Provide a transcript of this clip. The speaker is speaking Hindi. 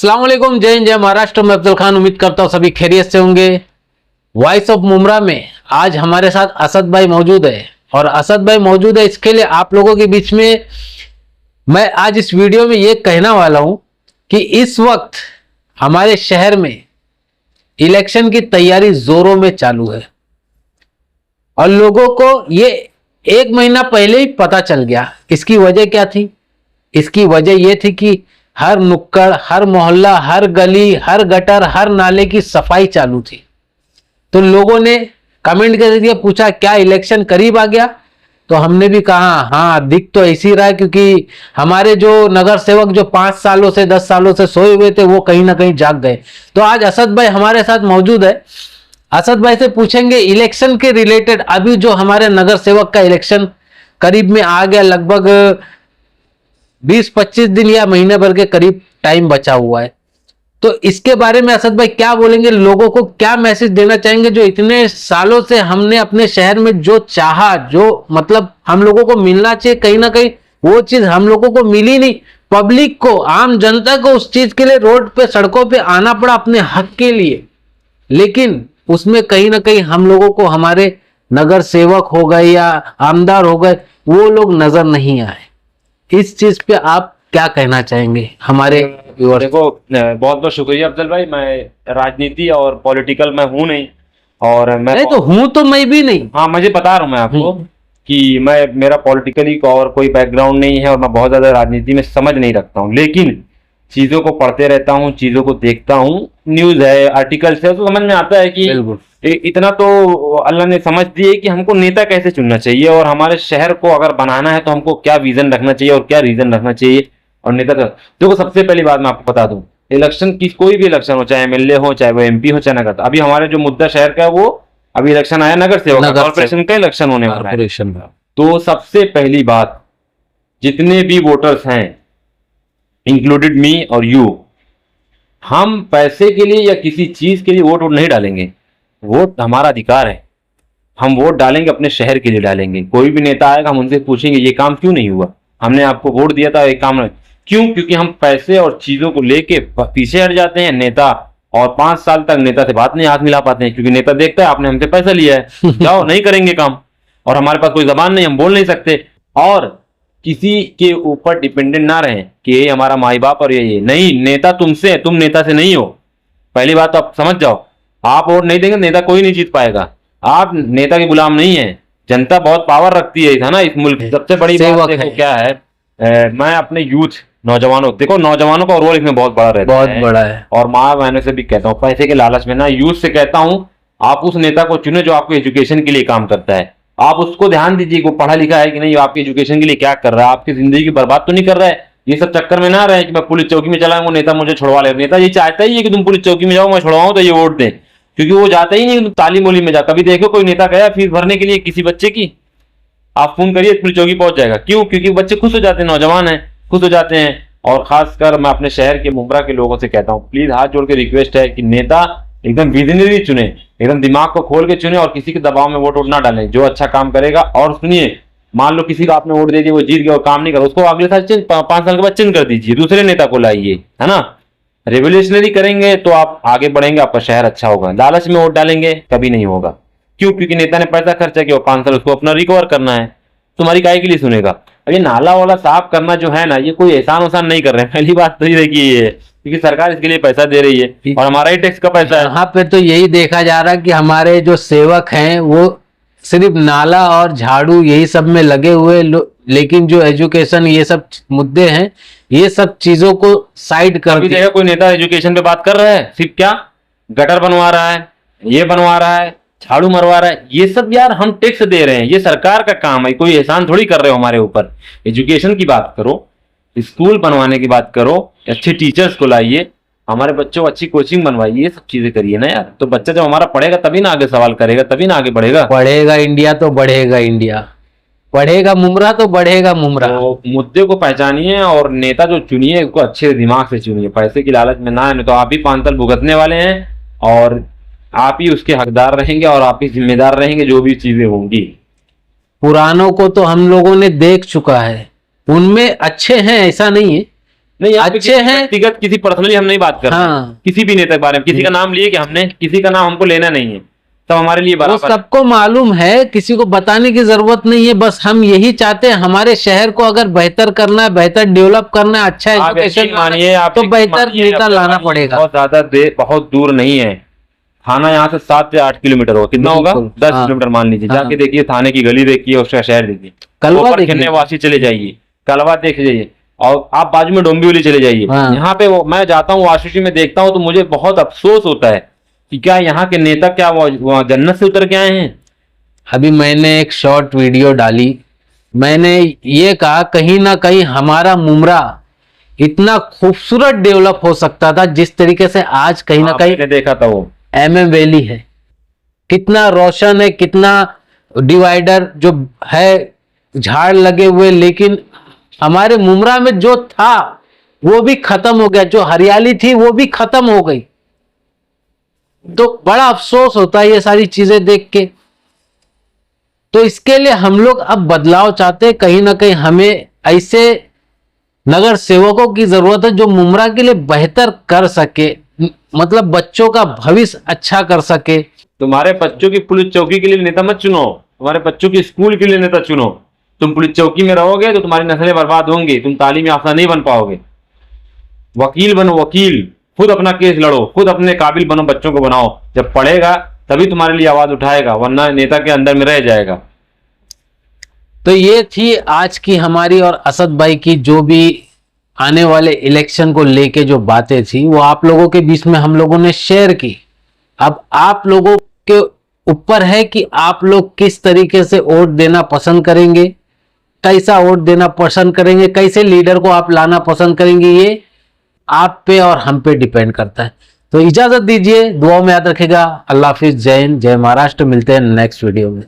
अस्सलाम वालेकुम, जय हिंद, जय महाराष्ट्र। मैं अफजल खान, उम्मीद करता हूँ सभी खैरियत से होंगे। वॉइस ऑफ मुमरा में आज हमारे साथ असद भाई मौजूद है और असद भाई मौजूद है इसके लिए आप लोगों के बीच में मैं आज इस वीडियो में ये कहना वाला हूं कि इस वक्त हमारे शहर में इलेक्शन की तैयारी जोरों में चालू है और लोगों को ये 1 महीना पहले ही पता चल गया। इसकी वजह क्या थी? इसकी वजह यह थी कि हर नुक्कड़, हर मोहल्ला, हर गली, हर गटर, हर नाले की सफाई चालू थी। तो लोगों ने कमेंट के जरिए पूछा क्या इलेक्शन करीब आ गया? तो हमने भी कहा हाँ, दिख तो ऐसी रहा है, क्योंकि हमारे जो नगर सेवक जो 5 सालों से 10 सालों से सोए हुए थे वो कहीं ना कहीं जाग गए। तो आज असद भाई हमारे साथ मौजूद है। असद भाई से पूछेंगे इलेक्शन के रिलेटेड, अभी जो हमारे नगर सेवक का इलेक्शन करीब में आ गया, लगभग 20-25 दिन या महीने भर के करीब टाइम बचा हुआ है। तो इसके बारे में असद भाई क्या बोलेंगे? लोगों को क्या मैसेज देना चाहेंगे जो इतने सालों से हमने अपने शहर में जो चाहा, जो मतलब हम लोगों को मिलना चाहिए, कहीं ना कहीं वो चीज हम लोगों को मिली नहीं। पब्लिक को, आम जनता को उस चीज के लिए रोड पे, सड़कों पे आना पड़ा अपने हक के लिए, लेकिन उसमें कहीं ना कहीं हम लोगों को हमारे नगर सेवक हो गए या आमदार हो गए, वो लोग नजर नहीं आए। इस चीज पे आप क्या कहना चाहेंगे हमारे व्यूअर्स? देखो, बहुत बहुत शुक्रिया अफजल भाई। मैं राजनीति और पॉलिटिकल में हूँ नहीं, और मैं नहीं तो हूं तो मैं भी नहीं। हाँ, मुझे बता रहा हूँ मैं आपको कि मेरा पॉलिटिकली और कोई बैकग्राउंड नहीं है और मैं बहुत ज्यादा राजनीति में समझ नहीं रखता हूँ, लेकिन चीजों को पढ़ते रहता हूँ, चीजों को देखता हूँ, न्यूज है, आर्टिकल्स है, तो समझ में आता है कि इतना तो अल्लाह ने समझ दी है कि हमको नेता कैसे चुनना चाहिए और हमारे शहर को अगर बनाना है तो हमको क्या विजन रखना चाहिए और क्या रीजन रखना चाहिए। और नेता का देखो, सबसे पहली बात मैं आपको बता दूं, इलेक्शन की कोई भी इलेक्शन हो, चाहे एमएलए हो, चाहे वो एमपी हो, चाहे नगर, अभी हमारे जो मुद्दा शहर का है वो अभी इलेक्शन आया, नगर सेवक कॉर्पोरेशन का इलेक्शन होने वाला है। तो सबसे पहली बात, जितने भी वोटर्स हैं, इंक्लूडेड मी और यू, हम पैसे के लिए या किसी चीज के लिए वोट नहीं डालेंगे। वोट हमारा अधिकार है, हम वोट डालेंगे अपने शहर के लिए डालेंगे। कोई भी नेता आएगा, हम उनसे पूछेंगे ये काम क्यों नहीं हुआ, हमने आपको वोट दिया था, ये काम नहीं क्यों? क्योंकि हम पैसे और चीजों को लेके पीछे हट जाते हैं नेता, और 5 साल तक नेता से बात नहीं, हाथ मिला पाते हैं, क्योंकि नेता देखता है आपने हमसे पैसा लिया है, जाओ नहीं करेंगे काम, और हमारे पास कोई जबान नहीं, हम बोल नहीं सकते, और किसी के ऊपर डिपेंडेंट ना रहें कि ये हमारा माई बाप और ये नहीं, नेता तुमसे है, तुम नेता से नहीं हो। पहली बात तो आप समझ जाओ, आप वोट नहीं देंगे नेता कोई नहीं जीत पाएगा। आप नेता के गुलाम नहीं है, जनता बहुत पावर रखती है ना इस मुल्क। सबसे बड़ी बात देखो क्या है, मैं अपने यूथ, नौजवानों, देखो नौजवानों का रोल इसमें बहुत बड़ा रहता है, बहुत बड़ा है। और माँ बहनों से भी कहता हूँ, पैसे के लालच में ना, यूथ से कहता हूँ आप उस नेता को चुने जो आपको एजुकेशन के लिए काम करता है। आप उसको ध्यान दीजिए, वो पढ़ा लिखा है कि नहीं, आपकी एजुकेशन के लिए क्या कर रहा है, आपकी जिंदगी की बर्बाद तो नहीं कर रहा है। ये सब चक्कर में ना रहे कि मैं पुलिस चौकी में चला हूँ, नेता मुझे छुड़वा ले। नेता ये चाहता ही है कि तुम पुलिस चौकी में जाओ, मैं छुड़वाऊं तो ये वोट दें, क्योंकि वो जाता ही नहीं तुम तालीम उलीम में जा। कभी देखो कोई नेता गया फीस भरने के लिए किसी बच्चे की, आप फोन करिए पुलिस चौकी पहुंच जाएगा। क्यों? क्योंकि बच्चे खुश हो जाते हैं, नौजवान है, खुश हो जाते हैं। और खासकर मैं अपने शहर के मुमरा के लोगों से कहता हूँ, प्लीज हाथ जोड़ के रिक्वेस्ट है कि नेता एकदम विजनरी चुने, एकदम दिमाग को खोल के चुने और किसी के दबाव में वोट ना डालें। जो अच्छा काम करेगा, और सुनिए, मान लो किसी को आपने वोट दे दिया, वो जीत गया और काम नहीं कर, उसको अगले साल 5 साल के बाद चेंज कर दीजिए, दूसरे नेता को लाइए, है ना। रेवोल्यूशनरी करेंगे तो आप आगे बढ़ेंगे, आपका शहर अच्छा होगा। लालच में वोट डालेंगे कभी नहीं होगा। क्यों? क्योंकि नेता ने पैसा खर्चा किया, 5 साल उसको अपना रिकवर करना है, तुम्हारी काय के लिए सुनेगा। अब ये नाला वाला साफ करना जो है ना, ये कोई एहसान वसान नहीं कर रहे हैं। पहली बात तो ये देखिए, ये क्योंकि सरकार इसके लिए पैसा दे रही है और हमारा ही टैक्स का पैसा है। यहाँ पे तो यही देखा जा रहा है कि हमारे जो सेवक हैं वो सिर्फ नाला और झाड़ू यही सब में लगे हुए, लेकिन जो एजुकेशन ये सब मुद्दे हैं, ये सब चीजों को साइड कर दिया। कोई नेता एजुकेशन पे बात कर रहा है, सिर्फ क्या गटर बनवा रहा है, ये बनवा रहा है, झाड़ू मरवा रहा है, ये सब यार हम टैक्स दे रहे हैं, ये सरकार का काम है, कोई एहसान थोड़ी कर रहे हो हमारे ऊपर। एजुकेशन की बात करो, स्कूल बनवाने की बात करो, अच्छे टीचर्स को लाइए, हमारे बच्चों को अच्छी कोचिंग बनवाइए, ये सब चीजें करिए ना यार। तो बच्चा जब हमारा पढ़ेगा तभी ना आगे सवाल करेगा, तभी ना आगे बढ़ेगा। पढ़ेगा इंडिया तो बढ़ेगा इंडिया, पढ़ेगा मुमरा तो बढ़ेगा मुमरा। तो मुद्दे को पहचानिए और नेता जो चुनिए उसको अच्छे दिमाग से चुनिए, पैसे की लालच में ना है, तो आप ही 5 साल भुगतने वाले हैं और आप ही उसके हकदार रहेंगे और आप ही जिम्मेदार रहेंगे जो भी चीजें होंगी। पुरानों को तो हम लोगों ने देख चुका है, उनमें अच्छे हैं ऐसा नहीं है, नहीं, यहाँ पे अच्छे किसी हैं। व्यक्तिगत किसी पर्सनली हम नहीं बात कर रहे हैं। हाँ। किसी भी नेता के बारे में किसी का नाम लिए कि हमने, किसी का नाम हमको लेना नहीं है, सब हमारे लिए वो बराबर है। सबको मालूम है, किसी को बताने की जरूरत नहीं है। बस हम यही चाहते हैं हमारे शहर को अगर बेहतर करना है, बेहतर डेवलप करना है, अच्छा आप एजुकेशन यकीन मानिए, आप तो यकीन बेहतर मानिए, नेता अपने लाना भाई पड़ेगा। बहुत ज्यादा बहुत दूर नहीं है थाना, यहाँ से 7 से 8 किलोमीटर होगा, कितना होगा, बिल्कुल, 10 हाँ। किलोमीटर मान लीजिए। हाँ। जाके देखिए थाने की गली देखिए, उसका शहर देखिए, कलवा ऊपर देखिए। खन्ने वासी चले जाइए, कलवा देख जाइए, और आप बाजू में डोंबिवली चले जाइए। हाँ। यहाँ पे मैं जाता हूँ वाशिष्ठी में, देखता हूँ तो मुझे बहुत अफसोस होता है कि क्या यहाँ के नेता क्या वो जन्नत से उतर के आए हैं। अभी मैंने एक शॉर्ट वीडियो डाली, मैंने ये कहा कहीं ना कहीं हमारा मुमरा इतना खूबसूरत डेवलप हो सकता था जिस तरीके से आज कहीं ना कहीं मैंने देखा था वो एमएम वैली है, कितना रोशन है, कितना डिवाइडर जो है, झाड़ लगे हुए, लेकिन हमारे मुमरा में जो था वो भी खत्म हो गया, जो हरियाली थी वो भी खत्म हो गई। तो बड़ा अफसोस होता है ये सारी चीजें देख के। तो इसके लिए हम लोग अब बदलाव चाहते हैं, कहीं ना कहीं हमें ऐसे नगर सेवकों की जरूरत है जो मुमरा के लिए बेहतर कर सके, मतलब बच्चों का भविष्य अच्छा कर सके। तुम्हारे बच्चों की पुलिस चौकी के लिए नेता मत चुनो, तुम्हारे बच्चों की स्कूल के लिए नेता चुनो। तुम पुलिस चौकी में रहोगे तो तुम्हारी नस्लें बर्बाद होंगी, तुम तालीम याफ्ता नहीं बन पाओगे। वकील बनो, वकील, खुद अपना केस लड़ो, खुद अपने काबिल बनो, बच्चों को बनाओ। जब पढ़ेगा तभी तुम्हारे लिए आवाज उठाएगा, वरना नेता के अंदर में रह जाएगा। तो ये थी आज की हमारी और असद भाई की जो भी आने वाले इलेक्शन को लेके जो बातें थी वो आप लोगों के बीच में हम लोगों ने शेयर की। अब आप लोगों के ऊपर है कि आप लोग किस तरीके से वोट देना पसंद करेंगे, कैसा वोट देना पसंद करेंगे, कैसे लीडर को आप लाना पसंद करेंगे, ये आप पे और हम पे डिपेंड करता है। तो इजाजत दीजिए, दुआ में याद रखेगा। अल्लाह हाफिज, जय हिंद, जय महाराष्ट्र। मिलते हैं नेक्स्ट वीडियो में।